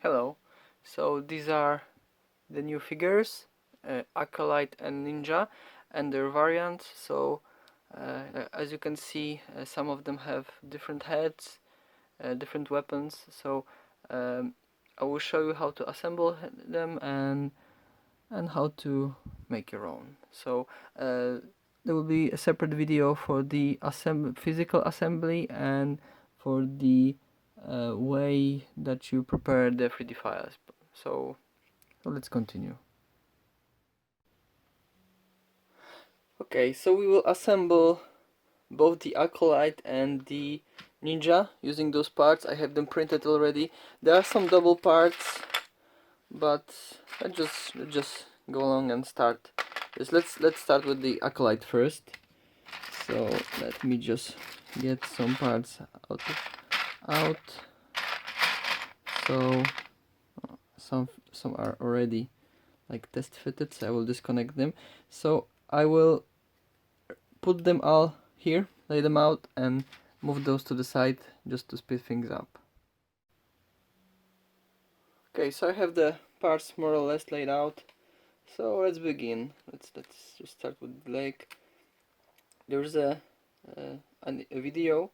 Hello, so these are the new figures, Acolyte and Ninja, and their variants. So as you can see, some of them have different heads, different weapons. So I will show you how to assemble them and how to make your own. So there will be a separate video for the physical assembly and for the way that you prepare the 3D files. So let's continue. Okay, so we will assemble both the Acolyte and the Ninja using those parts. I have them printed already. There are some double parts, but let's just go along and start. Let's start with the Acolyte first. So let me just get some parts out. So some are already like test fitted, so I will disconnect them. So I will put them all here, lay them out, and move those to the side just to speed things up. Okay, so I have the parts more or less laid out. So let's begin. Let's just start with Blake. There's a video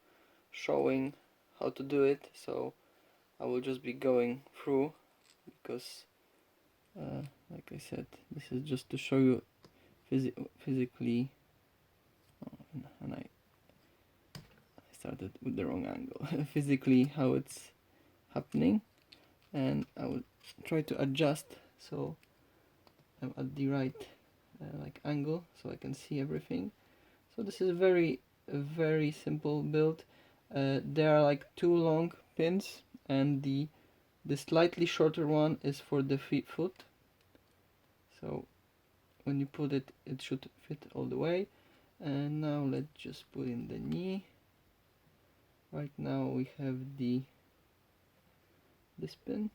showing how to do it, so I will just be going through because like I said, this is just to show you physically. Oh, and I started with the wrong angle. Physically how it's happening, and I will try to adjust so I'm at the right like angle so I can see everything. So this is a very simple build. There are like two long pins, and the slightly shorter one is for the foot. So when you put it, it should fit all the way. And now let's just put in the knee. Right now we have this pin,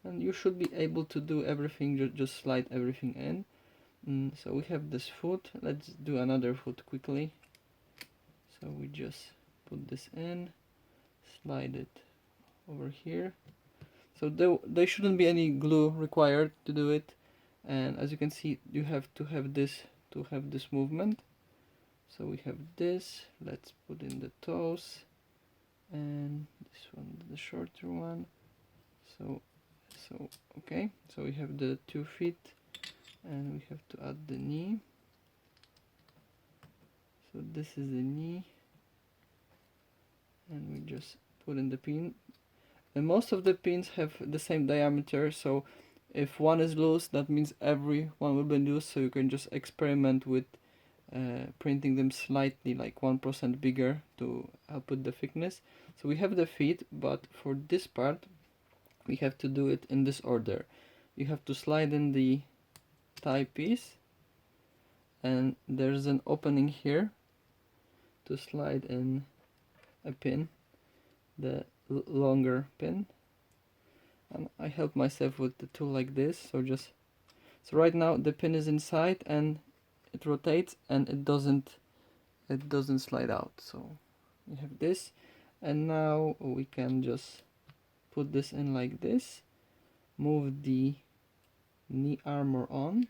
and you should be able to do everything, just slide everything in. So we have this foot. Let's do another foot quickly. So we just put this in, slide it over here. So there shouldn't be any glue required to do it, and as you can see, you have to have this movement. So we have this. Let's put in the toes, and this one, the shorter one. So okay, so we have the 2 feet, and we have to add the knee. So this is the knee, and we just put in the pin. And most of the pins have the same diameter, so if one is loose, that means every one will be loose, so you can just experiment with printing them slightly, like 1% bigger to help with the thickness. So we have the feet, but for this part we have to do it in this order. You have to slide in the tie piece, and there's an opening here to slide in a pin, the longer pin, and I help myself with the tool like this. So right now the pin is inside and it rotates, and it doesn't slide out. So we have this, and now we can just put this in like this, move the knee armor on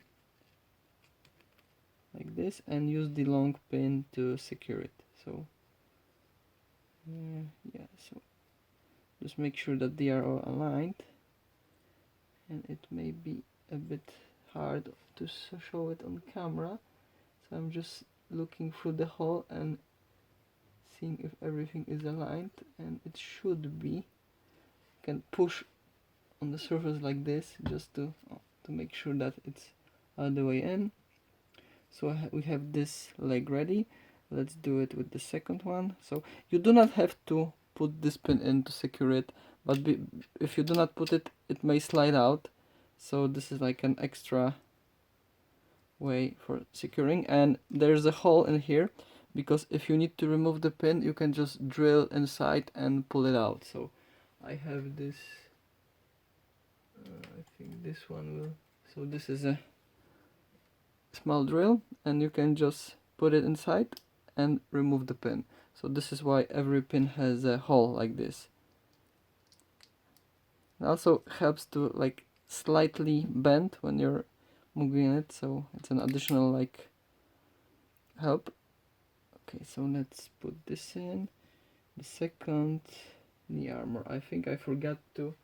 like this, and use the long pin to secure it. So yeah, so just make sure that they are all aligned, and it may be a bit hard to show it on camera, so I'm just looking through the hole and seeing if everything is aligned, and it should be. You can push on the surface like this just to make sure that it's all the way in. So we have this leg ready. Let's do it with the second one. So you do not have to put this pin in to secure it, but if you do not put it, it may slide out. So this is like an extra way for securing, and there's a hole in here because if you need to remove the pin, you can just drill inside and pull it out. So I have this, I think this one will, so this is a small drill, and you can just put it inside and remove the pin. So this is why every pin has a hole like this. It also helps to like slightly bend when you're moving it, so it's an additional like help. Okay, so let's put this in. The second knee armor. I think I forgot to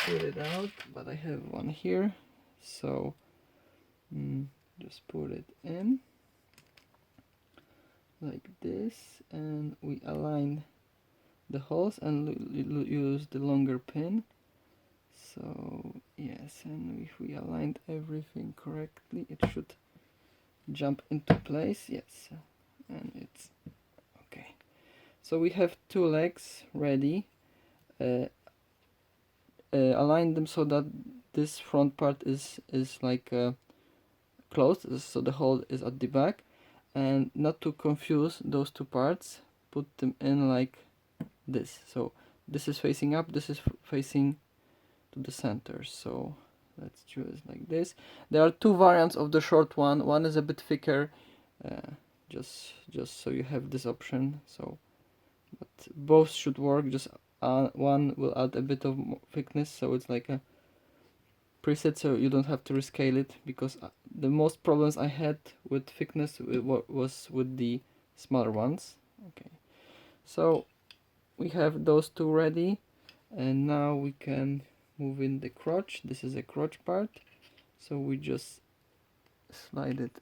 put it out, but I have one here, so just put it in like this, and we align the holes and use the longer pin. So yes, and if we aligned everything correctly, it should jump into place. Yes, and it's okay. So we have two legs ready. Align them so that this front part is like closed, so the hole is at the back, and not to confuse those two parts, put them in like this. So this is facing up, this is facing to the center. So let's choose like this. There are two variants of the short one. One is a bit thicker, just so you have this option. So, but both should work. Just one will add a bit of thickness, so it's like a preset, so you don't have to rescale it, because the most problems I had with thickness was with the smaller ones. Okay, so we have those two ready, and now we can move in the crotch. This is a crotch part, so we just slide it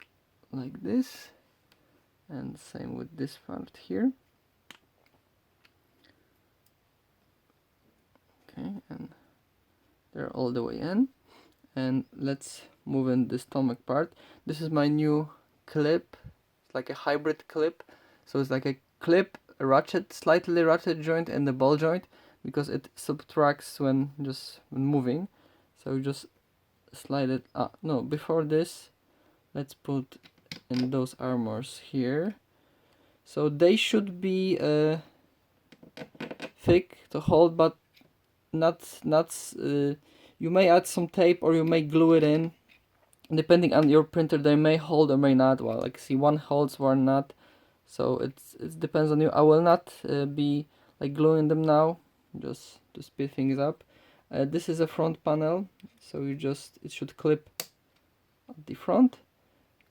like this, and same with this part here. Okay, and they're all the way in. And let's move in the stomach part. This is my new clip. It's like a hybrid clip, so it's like a clip, a ratchet, slightly ratchet joint, and the ball joint, because it subtracts when moving. So you just slide it. No, before this, let's put in those armors here. So they should be thick to hold, but not you may add some tape, or you may glue it in. Depending on your printer, they may hold or may not. Well, like see, one holds, one not. So it depends on you. I will not be like gluing them now, just to speed things up. This is a front panel, so it should clip at the front.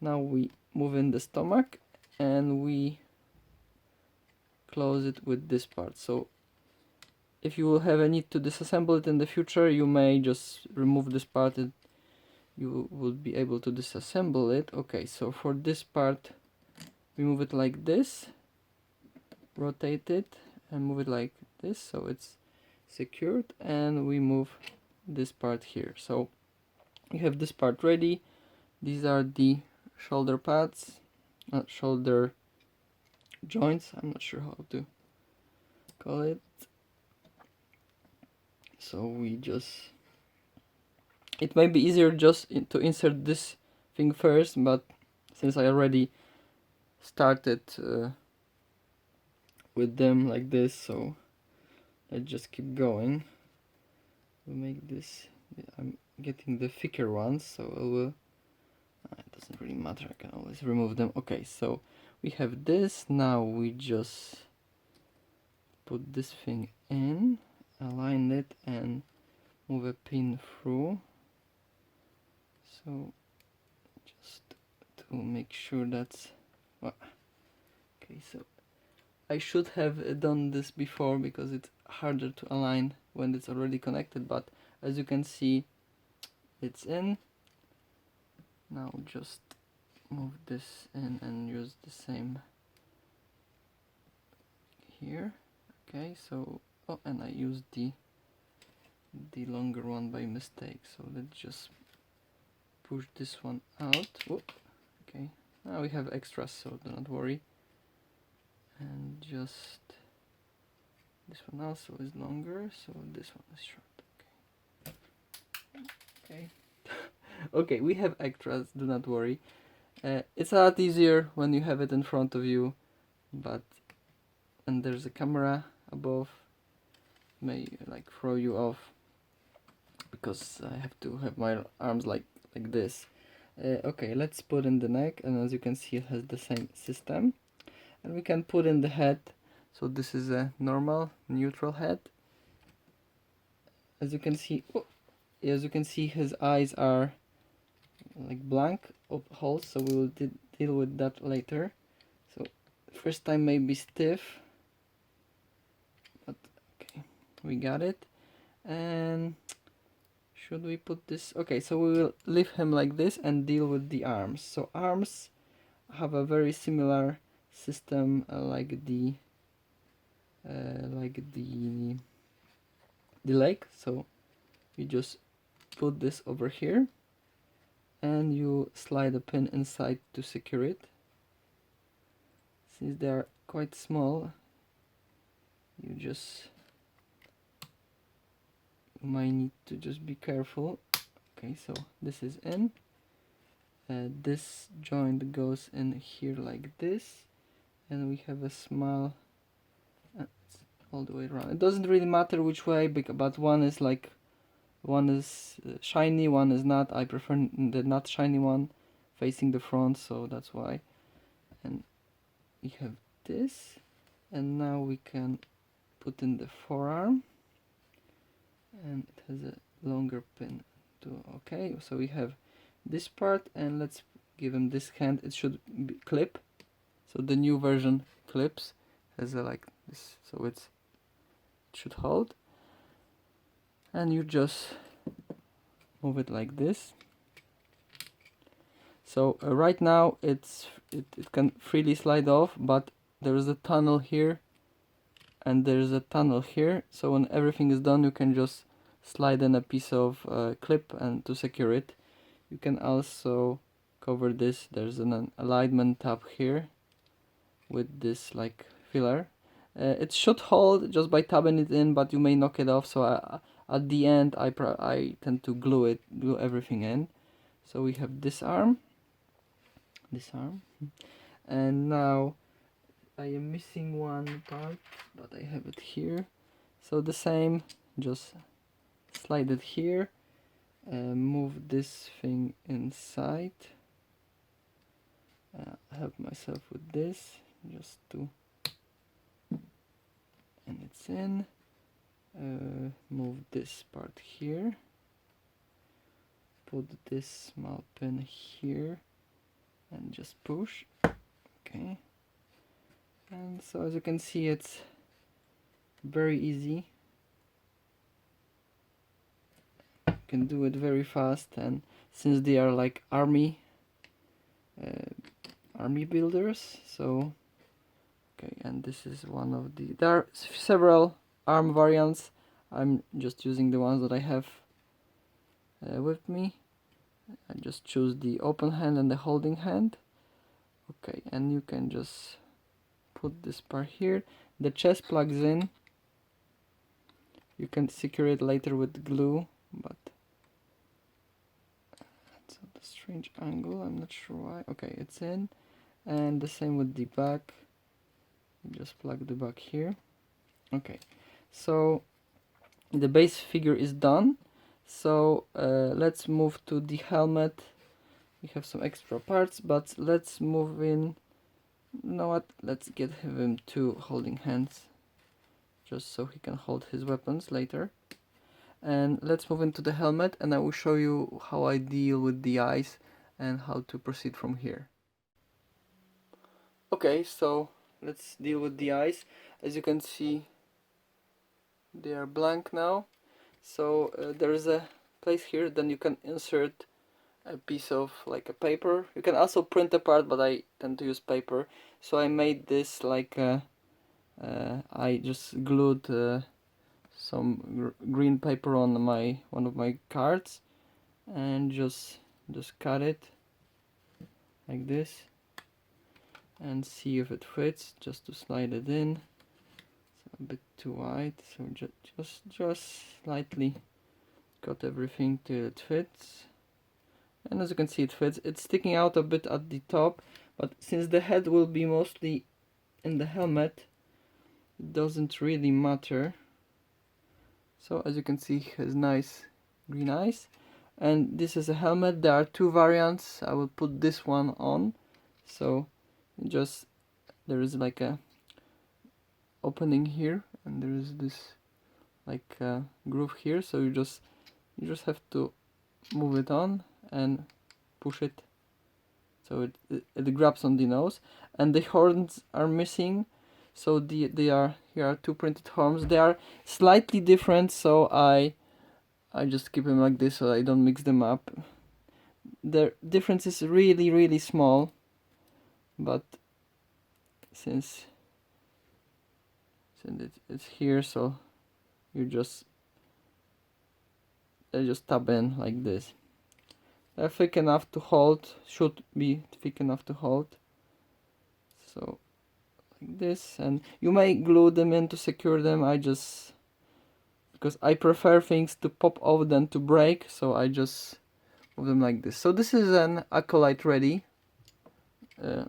Now we move in the stomach, and we close it with this part. So if you will have a need to disassemble it in the future, you may just remove this part, and you will be able to disassemble it. Okay, so for this part, we move it like this, rotate it, and move it like this, so it's secured, and we move this part here. So we have this part ready. These are the shoulder pads, not shoulder joints, I'm not sure how to call it. So we just, it might be easier just to insert this thing first, but since I already started with them like this, so let's just keep going. We'll make this, I'm getting the thicker ones, so I will, it doesn't really matter, I can always remove them. Okay, so we have this. Now we just put this thing in, align it, and move a pin through. So just to make sure that's, well, okay, so I should have done this before, because it's harder to align when it's already connected, but as you can see, it's in. Now just move this in and use the same here. Okay, so, oh, and I used the longer one by mistake, so let's just push this one out. Whoop. Okay, now we have extras, so do not worry. And just, this one also is longer, so this one is short. Okay. Okay, we have extras, do not worry. It's a lot easier when you have it in front of you, but, and there's a camera above, may like throw you off, because I have to have my arms like this. Okay, let's put in the neck, and as you can see, it has the same system. And we can put in the head. So this is a normal neutral head, as you can see, his eyes are like blank holes, so we will deal with that later. So first time may be stiff, but okay, we got it. And should we put this? Okay, so we will leave him like this and deal with the arms. So arms have a very similar system like the leg. So you just put this over here and you slide a pin inside to secure it. Since they are quite small, you might need to just be careful. Okay, so this is in. This joint goes in here like this, and we have a small all the way around. It doesn't really matter which way, but one is shiny, one is not. I prefer the not shiny one facing the front, so that's why. And we have this, and now we can put in the forearm, and it has a longer pin too. Okay, so we have this part, and let's give him this hand. It should clip, so the new version clips, has a like this, so it should hold, and you just move it like this. So right now it can freely slide off, but there is a tunnel here and there's a tunnel here, so when everything is done you can just slide in a piece of clip and to secure it. You can also cover this. There's an alignment tab here with this like filler. It should hold just by tabbing it in, but you may knock it off, so at the end I tend to glue everything in. So we have this arm, and now I am missing one part, but I have it here. So the same, just slide it here, move this thing inside, help myself with this just to, and it's in. Move this part here, put this small pin here and just push. Okay, and so as you can see, it's very easy. You can do it very fast, and since they are like army builders, so okay. And this is one of there are several arm variants. I'm just using the ones that I have with me. I just choose the open hand and the holding hand. Okay, and you can just put this part here. The chest plugs in. You can secure it later with glue, but it's at a strange angle, I'm not sure why. Okay, it's in. And the same with the back. You just plug the back here. Okay, so the base figure is done. So let's move to the helmet. We have some extra parts, but let's move in. You know what? Let's get him two holding hands, just so he can hold his weapons later. And let's move into the helmet, and I will show you how I deal with the eyes and how to proceed from here. Okay, so let's deal with the eyes. As you can see, they are blank now. So there is a place here, then you can insert a piece of like a paper. You can also print a part, but I tend to use paper. So I made this like I just glued some green paper on one of my cards, and just cut it like this and see if it fits, just to slide it in. It's a bit too wide, so just slightly cut everything till it fits. And as you can see, it fits. It's sticking out a bit at the top, but since the head will be mostly in the helmet, it doesn't really matter. So as you can see, he has nice green eyes. And this is a helmet. There are two variants. I will put this one on. So there is like a opening here, and there is this like a groove here, so you just have to move it on and push it so it grabs on the nose. And the horns are missing, so here are two printed horns. They are slightly different, so I just keep them like this so I don't mix them up. The difference is really small, but since it's here, so you just tap in like this. They're thick enough to hold, should be thick enough to hold. So like this, and you may glue them in to secure them. Because I prefer things to pop off than to break, so I just move them like this. So this is an Acolyte ready.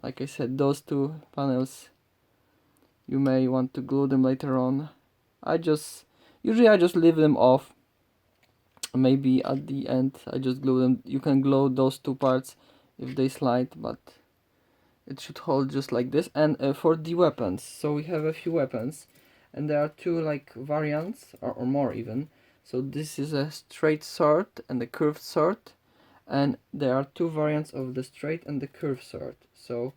Like I said, those two panels, you may want to glue them later on. Usually I just leave them off. Maybe at the end I just glue them. You can glue those two parts if they slide, but it should hold just like this. And for the weapons, so we have a few weapons, and there are two like variants, or more even. So this is a straight sword and a curved sword, and there are two variants of the straight and the curved sword. So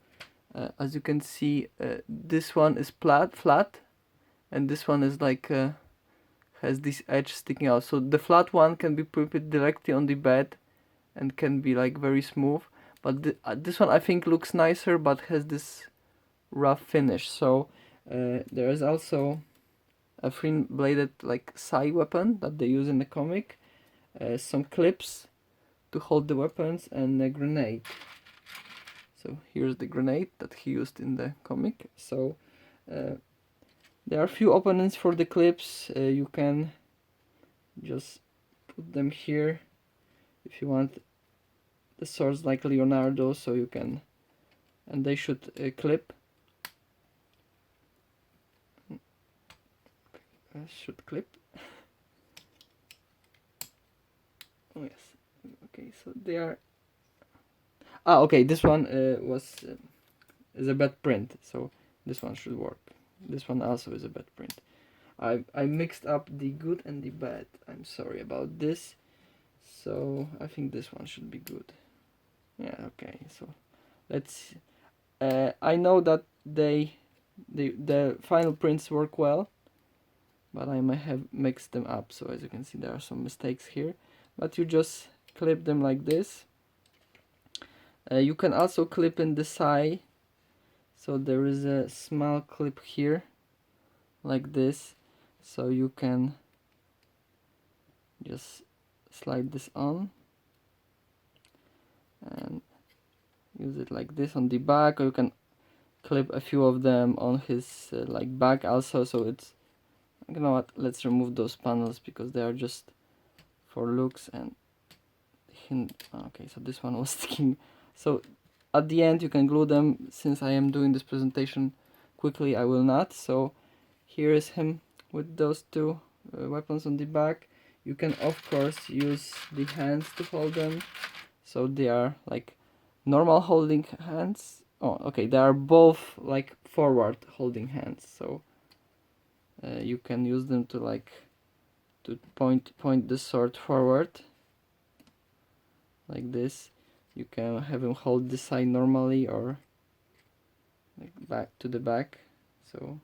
as you can see, this one is flat, and this one is like has this edge sticking out. So the flat one can be put directly on the bed and can be like very smooth, but this one I think looks nicer but has this rough finish. So there is also a thin-bladed like sai weapon that they use in the comic, some clips to hold the weapons, and a grenade. So here's the grenade that he used in the comic. So there are a few openings for the clips. You can just put them here if you want the swords like Leonardo, so you can, and they should clip. Should clip. Oh yes. Okay, so they are. Okay, this one is a bad print, so this one should work. This one also is a bad print. I mixed up the good and the bad. I'm sorry about this. So I think this one should be good. Yeah, okay. So let's. I know that the final prints work well, but I might have mixed them up. So as you can see, there are some mistakes here. But you just clip them like this. You can also clip in the side. So there is a small clip here, like this. So you can just slide this on and use it like this on the back, or you can clip a few of them on his like back also. So it's, you know what, let's remove those panels because they are just for looks and okay, so this one was sticking. So at the end you can glue them. Since I am doing this presentation quickly, I will not. So here is him with those two weapons on the back. You can of course use the hands to hold them, so they are like normal holding hands. Oh, okay, they are both like forward holding hands, so you can use them to like to point the sword forward like this. You can have him hold this side normally, or like back to the back. So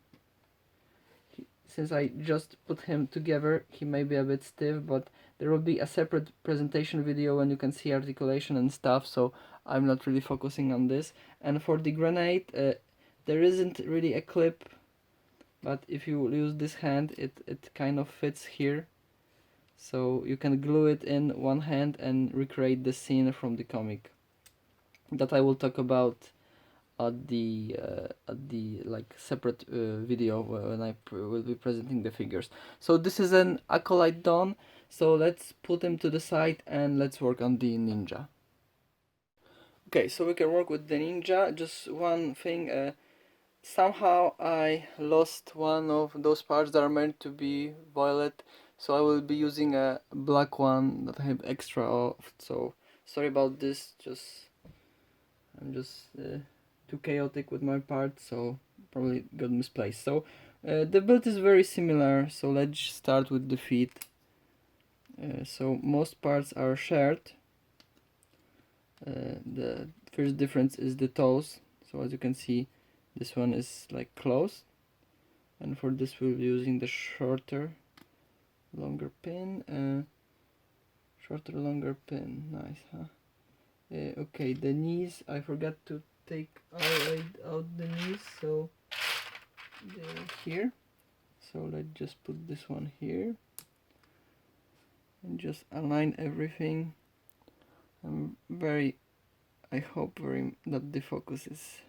since I just put him together, he may be a bit stiff, but there will be a separate presentation video when you can see articulation and stuff, so I'm not really focusing on this. And for the grenade, there isn't really a clip, but if you use this hand, it kind of fits here. So you can glue it in one hand and recreate the scene from the comic that I will talk about at the like separate video when I will be presenting the figures. So this is an Acolyte done, so let's put him to the side and let's work on the ninja. Okay, so we can work with the ninja. Just one thing, somehow I lost one of those parts that are meant to be violet, so I will be using a black one that I have extra of. So sorry about this, I'm just too chaotic with my parts, so probably got misplaced. So The build is very similar, so let's start with the feet. So most parts are shared. The first difference is the toes. So as you can see, this one is like closed, and for this we'll be using the shorter, longer pin. Shorter, longer pin. Nice, huh? Okay, the knees. I forgot to take out the knees, so they're here. So let's just put this one here and just align everything. I hope that the focus is.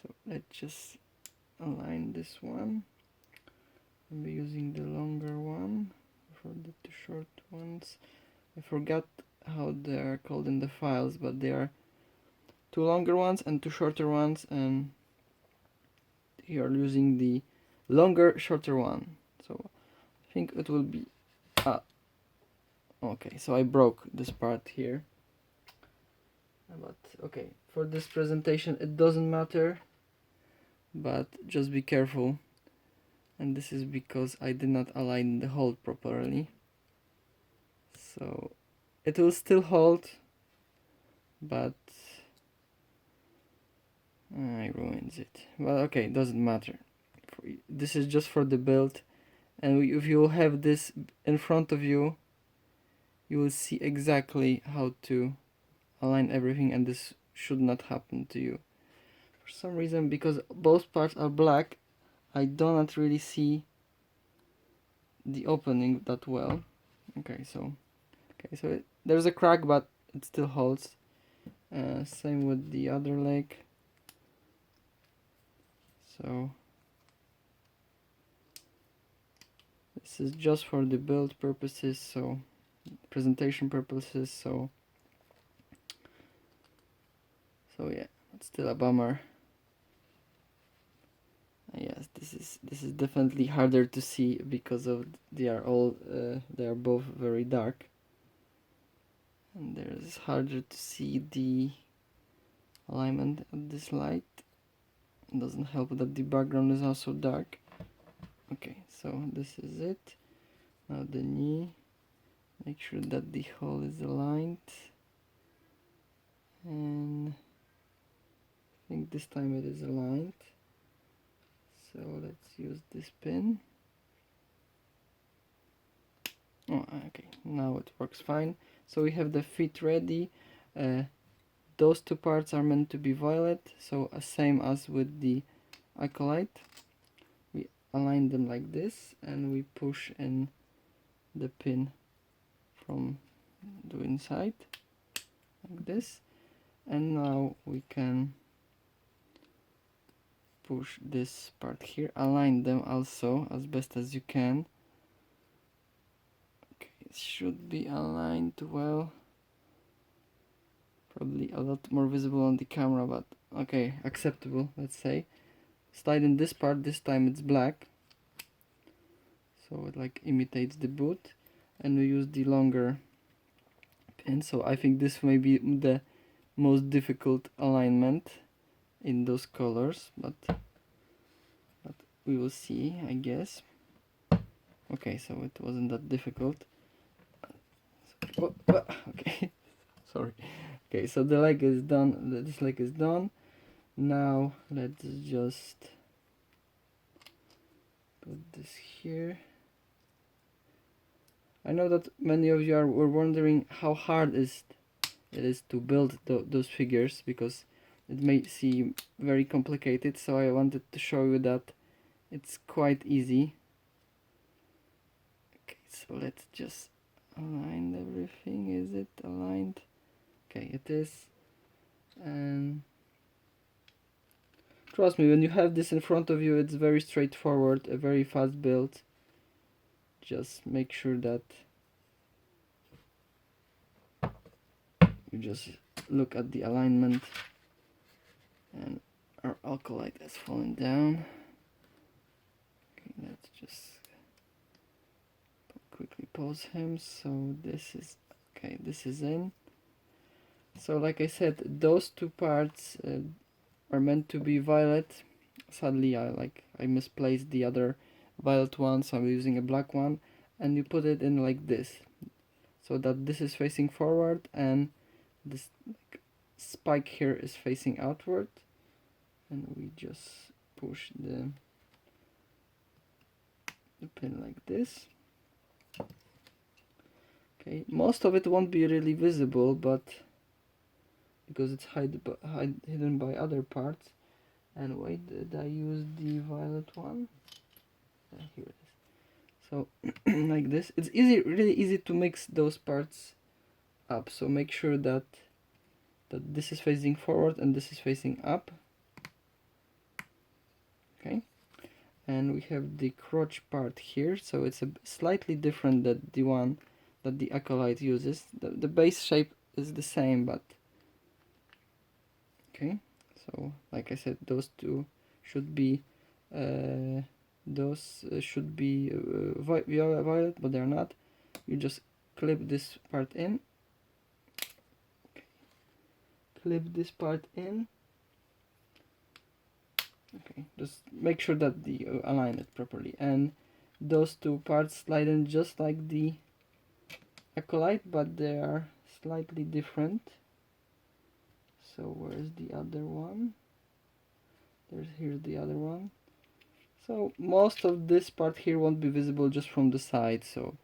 So let's just align this one. I'll be using the longer one for the two short ones. I forgot how they are called in the files, but they are two longer ones and two shorter ones, and you are using the longer shorter one. So I think it will be okay, so I broke this part here, but okay, for this presentation it doesn't matter, but just be careful. And this is because I did not align the hold properly, so it will still hold, but I ruins it. Well, okay, it doesn't matter. This is just for the build, and if you have this in front of you, you will see exactly how to align everything, and this should not happen to you. For some reason, because both parts are black, I do not really see the opening that well. Okay, so there's a crack, but it still holds. Same with the other leg. So this is just for the build purposes, so presentation purposes. So yeah, it's still a bummer. Yes, this is definitely harder to see because of they are both very dark, and there's harder to see the alignment of this light. It doesn't help that the background is also dark. Okay, so this is it. Now the knee. Make sure that the hole is aligned, and I think this time it is aligned. So let's use this pin. Oh, okay, now it works fine. So we have the feet ready. Those two parts are meant to be violet, so same as with the Acolyte. We align them like this, and we push in the pin from the inside, like this. And now we can push this part here, align them also as best as you can. Okay, it should be aligned well. Probably a lot more visible on the camera, but okay, acceptable, let's say. Slide in this part, this time it's black, so it like imitates the boot, and we use the longer pin. So I think this may be the most difficult alignment in those colors, but we will see, I guess. Okay, so it wasn't that difficult. Okay, sorry. Okay, so the leg is done. This leg is done. Now let's just put this here. I know that many of you were wondering how hard it is to build those figures, because it may seem very complicated. So I wanted to show you that it's quite easy. Okay, so let's just align everything. Is it aligned? Okay, it is. And trust me, when you have this in front of you, it's very straightforward, a very fast build. Just make sure that you just look at the alignment. And our Acolyte has fallen down. Okay, let's just quickly pause him. So this is okay, this is in. So like I said, those two parts are meant to be violet, sadly I misplaced the other violet one, so I'm using a black one, and you put it in like this, so that this is facing forward and this like, spike here is facing outward, and we just push the pin like this. Okay, most of it won't be really visible, but because it's hidden by other parts. And wait, did I use the violet one? Here it is. So like this, it's really easy to mix those parts up. So make sure that this is facing forward and this is facing up. Okay, and we have the crotch part here, so it's a slightly different than the one that the Acolyte uses. The base shape is the same, but okay. So like I said, those two should be violet, but they're not. You just clip this part in. Okay. Clip this part in. Okay, just make sure that you align it properly, and those two parts slide in just like the Acolyte, but they are slightly different. So where's the other one? Here's the other one. So most of this part here won't be visible just from the side, so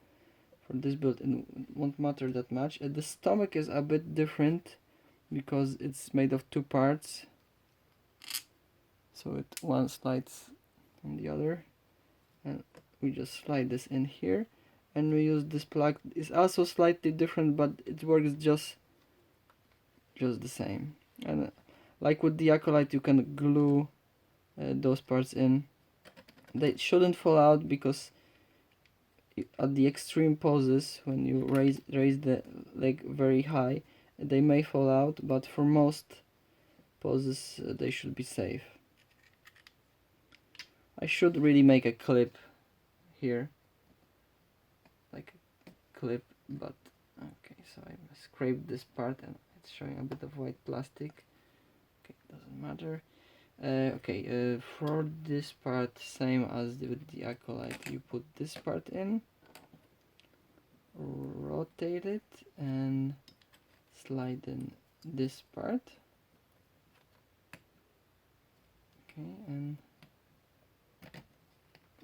for this build it won't matter that much. The stomach is a bit different because it's made of two parts, so one slides on the other, and we just slide this in here, and we use this plug. It's also slightly different, but it works just the same. And like with the Acolyte, you can glue those parts in. They shouldn't fall out because at the extreme poses, when you raise the leg very high, they may fall out, but for most poses they should be safe. I should really make a clip here, like a clip, but okay, so I scraped this part and it's showing a bit of white plastic. Okay, doesn't matter. For this part, same as with the Acolyte, you put this part in, rotate it, and slide in this part. Okay, and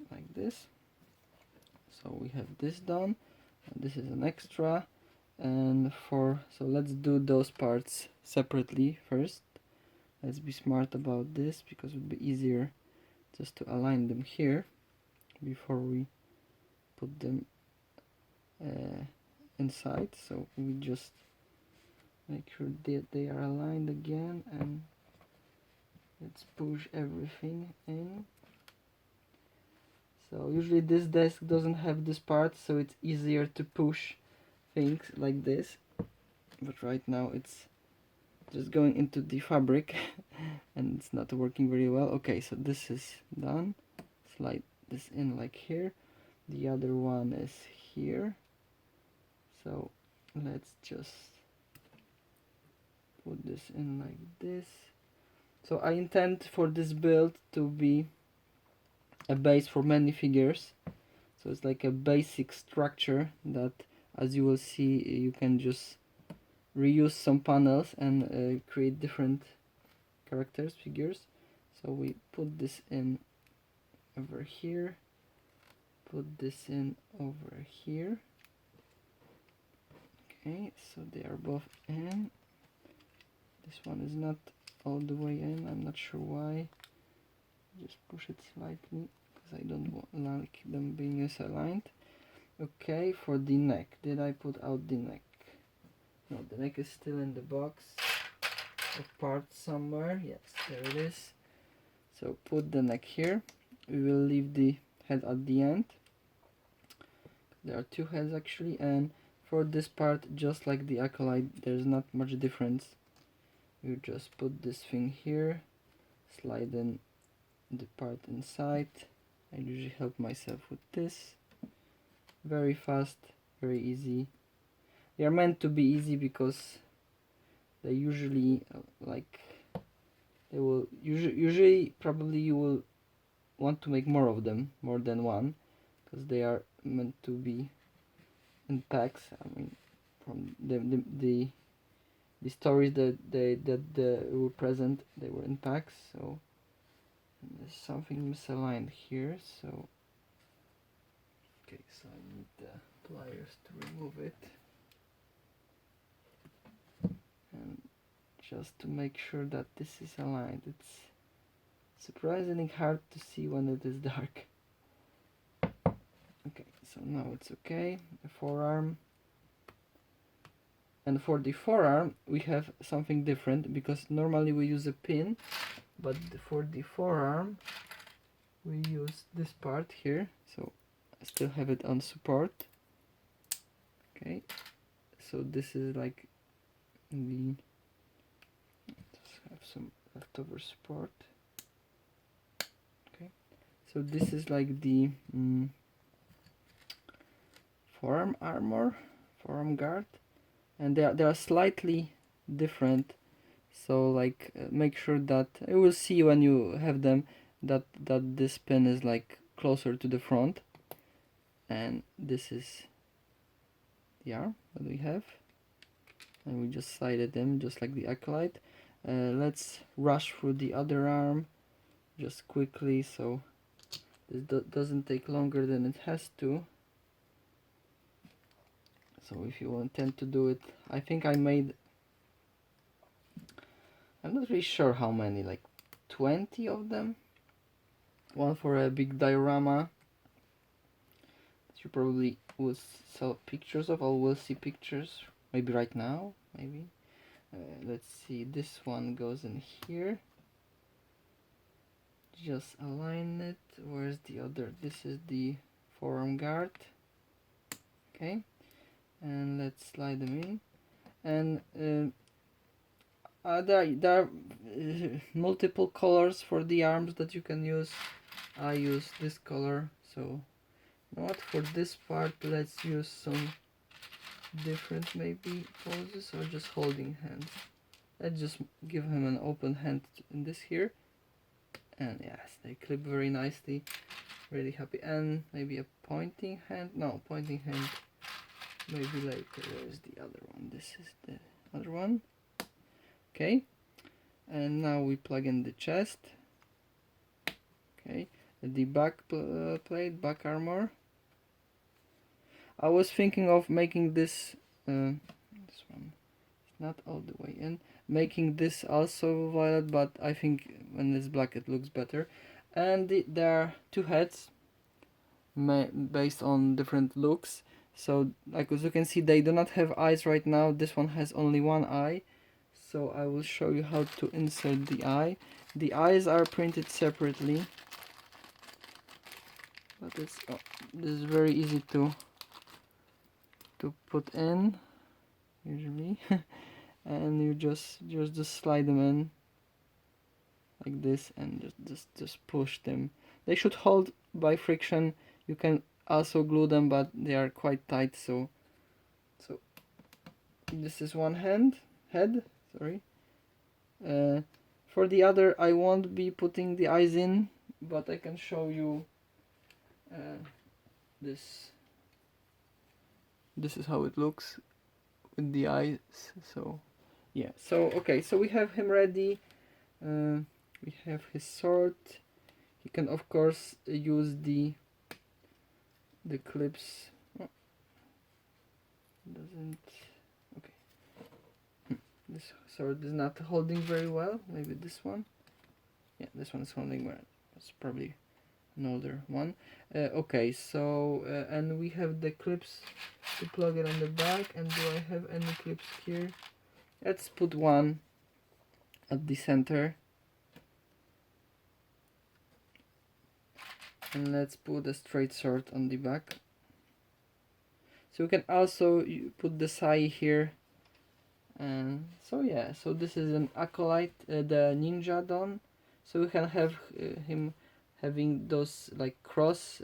like this. So we have this done, and this is an extra. And so let's do those parts separately first. Let's be smart about this because it would be easier just to align them here before we put them inside. So we just make sure that they are aligned again, and let's push everything in. So usually this desk doesn't have this part, so it's easier to push things like this, but right now it's just going into the fabric and it's not working very well. Okay, so this is done. Slide this in like here. The other one is here, so let's just put this in like this. So I intend for this build to be a base for many figures, so it's like a basic structure that, as you will see, you can just reuse some panels and create different characters, figures. So we put this in over here, put this in over here. Okay, so they are both in. This one is not all the way in, I'm not sure why. Just push it slightly because I don't like them being misaligned. Okay, for the neck, did I put out the neck? No, the neck is still in the box of parts somewhere. Yes, there it is. So put the neck here. We will leave the head at the end. There are two heads actually, and for this part, just like the Acolyte, there's not much difference. You just put this thing here, slide in the part inside. I usually help myself with this. Very fast, very easy. They are meant to be easy because they usually they will usually probably you will want to make more of them, more than one, because they are meant to be in packs. I mean, from the stories that they were present, they were in packs. So there's something misaligned here. So okay, so I need the pliers to remove it, and just to make sure that this is aligned. It's surprisingly hard to see when it is dark. Okay, so now it's okay. The forearm. And for the forearm we have something different, because normally we use a pin, but for the forearm we use this part here. So I still have it on support. Okay, so this is like the, just have some leftover support. Okay, so this is like the forearm armor, forearm guard, and they are slightly different. So like make sure that you will see when you have them that this pin is like closer to the front, and this is the arm that we have, and we just slide them just like the Acolyte. Let's rush through the other arm just quickly, so this doesn't take longer than it has to. So if you intend to do it, I think I made, I'm not really sure how many, like 20 of them. One for a big diorama that you probably will sell pictures of, or will see pictures maybe right now, maybe. Let's see, this one goes in here. Just align it. Where's the other? This is the forearm guard. Okay, and let's slide them in. And there are multiple colors for the arms that you can use. I use this color, so you know what, for this part let's use some different maybe poses, or just holding hands. Let's just give him an open hand in this here, and yes, they clip very nicely. Really happy. And maybe a pointing hand. No, pointing hand maybe later. Where is the other one? This is the other one. Okay, and now we plug in the chest. Okay, the back plate, back armor. I was thinking of making this this one, it's not all the way in, making this also violet, but I think when it's black it looks better. And there are two heads based on different looks. So like as you can see, they do not have eyes right now. This one has only one eye, so I will show you how to insert the eye. The eyes are printed separately, but it's this is very easy to put in usually. And you just slide them in like this, and just push them. They should hold by friction. You can also glue them, but they are quite tight. So this is one head. Sorry. For the other, I won't be putting the eyes in, but I can show you. This is how it looks with the eyes. So yeah. So okay. So we have him ready. We have his sword. You can of course use the clips. Oh, doesn't. Okay. This sword is not holding very well. Maybe this one. Yeah, this one is holding well. It's probably an older one. Okay, so and we have the clips to plug it on the back. And do I have any clips here? Let's put one at the center. And let's put a straight sword on the back. So we can also put the sai here. And so yeah, so this is an Acolyte, the Ninja done. So we can have him having those like cross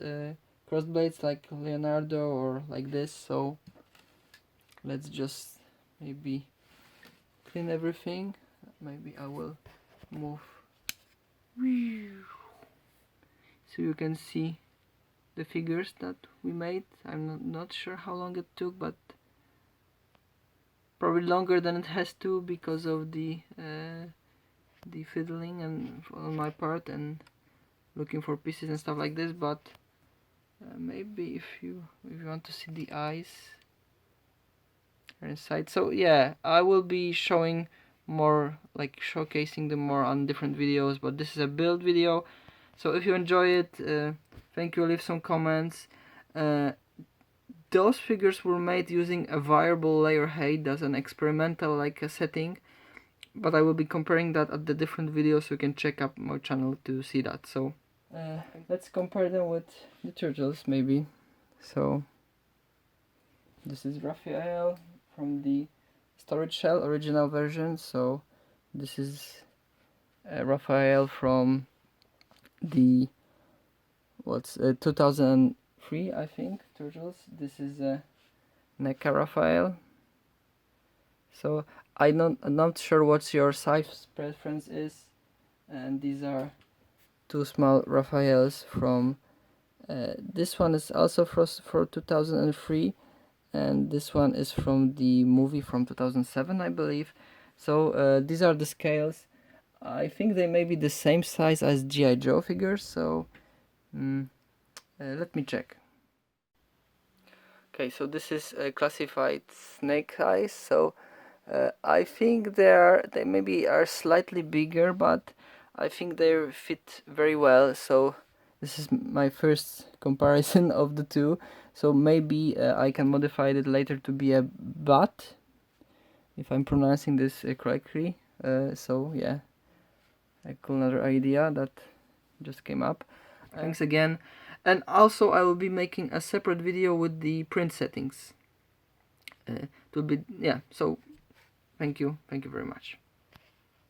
blades like Leonardo, or like this. So let's just maybe clean everything. Maybe I will move So you can see the figures that we made. I'm not sure how long it took, but probably longer than it has to because of the fiddling and on my part and looking for pieces and stuff like this. But maybe if you want to see the eyes are inside. So yeah, I will be showing more, like showcasing them more on different videos, but this is a build video. So if you enjoy it, thank you. Leave some comments. Those figures were made using a variable layer height as an experimental like a setting, but I will be comparing that at the different videos, so you can check up my channel to see that. So let's compare them with the turtles maybe. So this is Raphael from the storage shell original version. So this is Raphael from the 2003, I think, turtles. This is NECA Raphael. So I'm not sure what your size preference is, and these are two small Raphaels from this one is also for 2003, and this one is from the movie from 2007, I believe. So these are the scales. I think they may be the same size as G.I. Joe figures, so let me check. Okay, so this is classified snake eyes. So I think they maybe are slightly bigger, but I think they fit very well. So this is my first comparison of the two. So maybe I can modify it later to be a bat, if I'm pronouncing this correctly. So yeah, a cool another idea that just came up. Thanks again. And also I will be making a separate video with the print settings. To be, yeah, so thank you very much.